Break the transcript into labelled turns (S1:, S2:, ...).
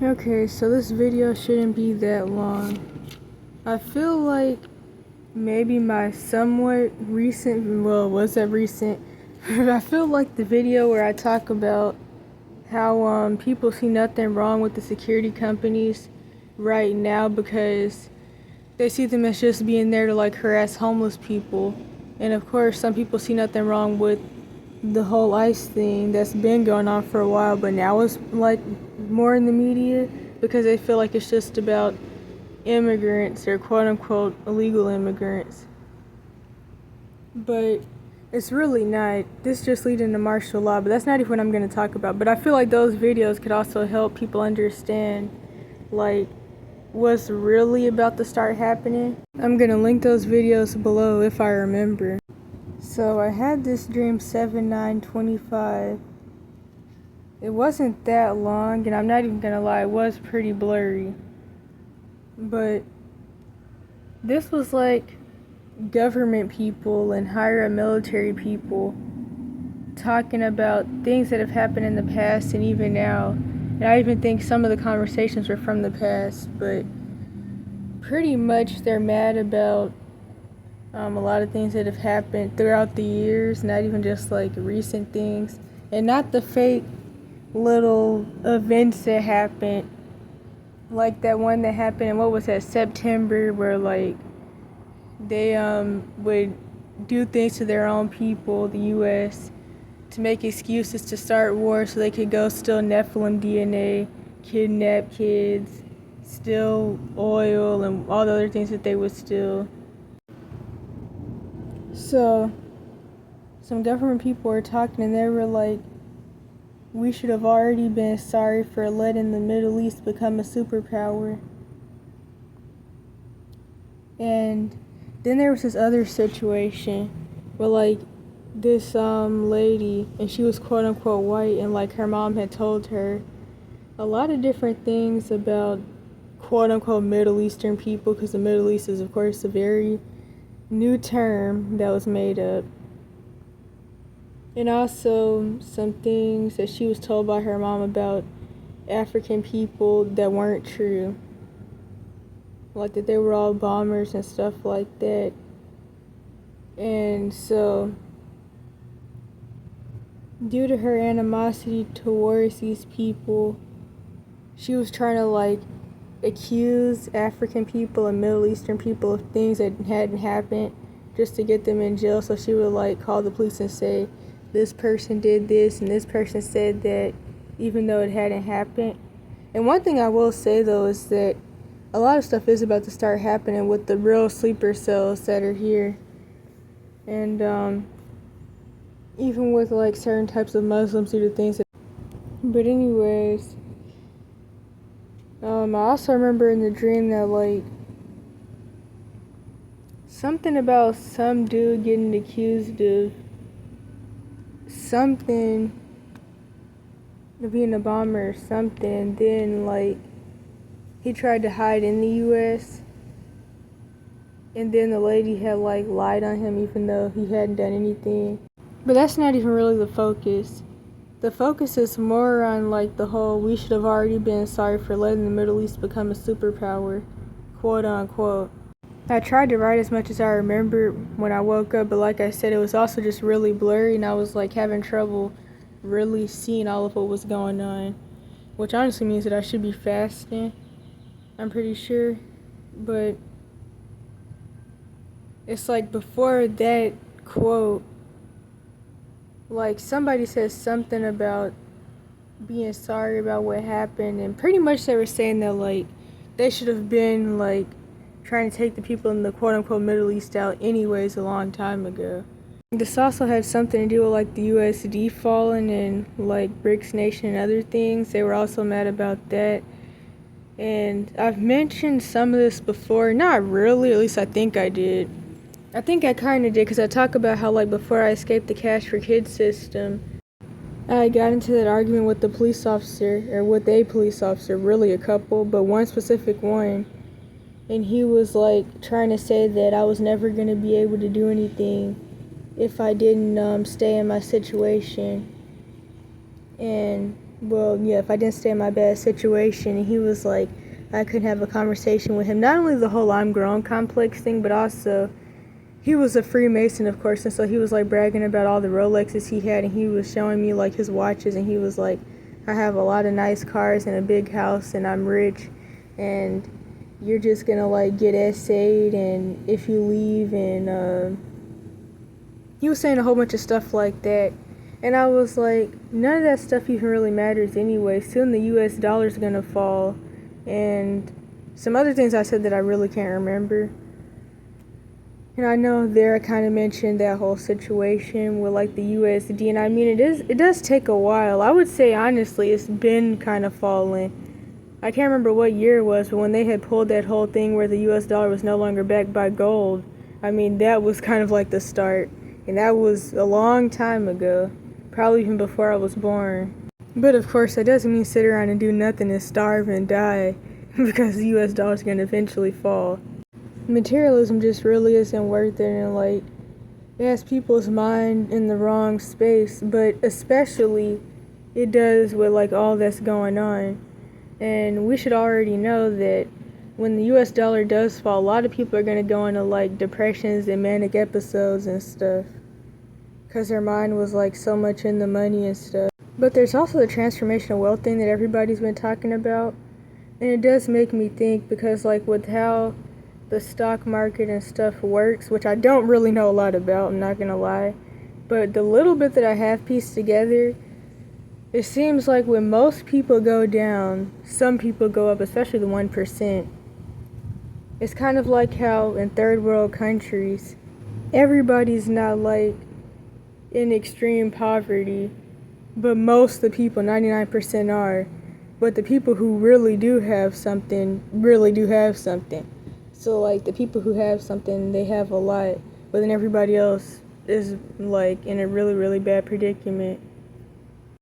S1: Okay, so this video shouldn't be that long. I feel like maybe my somewhat recent, well, was that recent? I feel like the video where I talk about how people see nothing wrong with the security companies right now because they see them as just being there to like harass homeless people. And of course, some people see nothing wrong with the whole ICE thing that's been going on for a while, but now it's like more in the media because they feel like it's just about immigrants or quote unquote illegal immigrants. But it's really not. This just leading to martial law, but that's not even what I'm going to talk about. But I feel like those videos could also help people understand like what's really about to start happening. I'm going to link those videos below if I remember. So I had this dream 7/9/25. It wasn't that long, and I'm not even gonna lie, it was pretty blurry. But this was like government people and higher up military people talking about things that have happened in the past and even now. And I even think some of the conversations were from the past, but pretty much they're mad about a lot of things that have happened throughout the years, not even just like recent things, and not the fake little events that happened, like that one that happened in, what was that, September, where like they would do things to their own people, the US, to make excuses to start war so they could go steal Nephilim DNA, kidnap kids, steal oil, and all the other things that they would steal. So, some government people were talking and they were like, we should have already been sorry for letting the Middle East become a superpower. And then there was this other situation where like this lady, and she was quote unquote white, and like her mom had told her a lot of different things about quote unquote Middle Eastern people, because the Middle East is of course a very new term that was made up. And also some things that she was told by her mom about African people that weren't true. Like that they were all bombers and stuff like that. And so, due to her animosity towards these people, she was trying to like accuse African people and Middle Eastern people of things that hadn't happened just to get them in jail. So she would like call the police and say, this person did this and this person said that, even though it hadn't happened. And one thing I will say though is that a lot of stuff is about to start happening with the real sleeper cells that are here. And even with like certain types of Muslims due to things that. But anyways, I also remember in the dream that like something about some dude getting accused of something, of being a bomber or something, and then like he tried to hide in the US, and then the lady had like lied on him even though he hadn't done anything. But that's not even really the focus. The focus is more on like the whole we should have already been sorry for letting the Middle East become a superpower, quote unquote. I tried to write as much as I remember when I woke up, but like I said, it was also just really blurry and I was like having trouble really seeing all of what was going on, which honestly means that I should be fasting, I'm pretty sure. But it's like before that quote, like somebody says something about being sorry about what happened, and pretty much they were saying that like they should have been like trying to take the people in the quote unquote Middle East out anyways a long time ago. This also had something to do with like the USD falling and like BRICS Nation and other things. They were also mad about that. And I've mentioned some of this before, not really, at least I think I did. I think I kind of did, because I talk about how like before I escaped the Cash for Kids system, I got into that argument with the police officer, or with a police officer, really a couple, but one specific one. And he was like trying to say that I was never going to be able to do anything if I didn't stay in my situation. And well, yeah, if I didn't stay in my bad situation, and he was like, I couldn't have a conversation with him. Not only the whole I'm grown complex thing, but also he was a Freemason, of course, and so he was like bragging about all the Rolexes he had, and he was showing me like his watches, and he was like, I have a lot of nice cars and a big house, and I'm rich, and you're just gonna like get essayed, and if you leave, and he was saying a whole bunch of stuff like that. And I was like, none of that stuff even really matters anyway. Soon the US dollar's gonna fall. And some other things I said that I really can't remember. And I know there I kind of mentioned that whole situation with like the USD. And I mean, it does take a while. I would say honestly, it's been kind of falling. I can't remember what year it was, but when they had pulled that whole thing where the US dollar was no longer backed by gold, I mean, that was kind of like the start. And that was a long time ago. Probably even before I was born. But of course, that doesn't mean sit around and do nothing and starve and die because the US dollar's gonna eventually fall. Materialism just really isn't worth it, and like, it has people's mind in the wrong space, but especially it does with like all that's going on. And we should already know that when the US dollar does fall, a lot of people are gonna go into like depressions and manic episodes and stuff, because their mind was like so much in the money and stuff. But there's also the transformational wealth thing that everybody's been talking about. And it does make me think, because like with how the stock market and stuff works, which I don't really know a lot about, I'm not gonna lie, but the little bit that I have pieced together, it seems like when most people go down, some people go up, especially the 1%. It's kind of like how in third world countries, everybody's not like in extreme poverty, but most of the people, 99%, are. But the people who really do have something, really do have something. So like the people who have something, they have a lot, but then everybody else is like in a really, really bad predicament.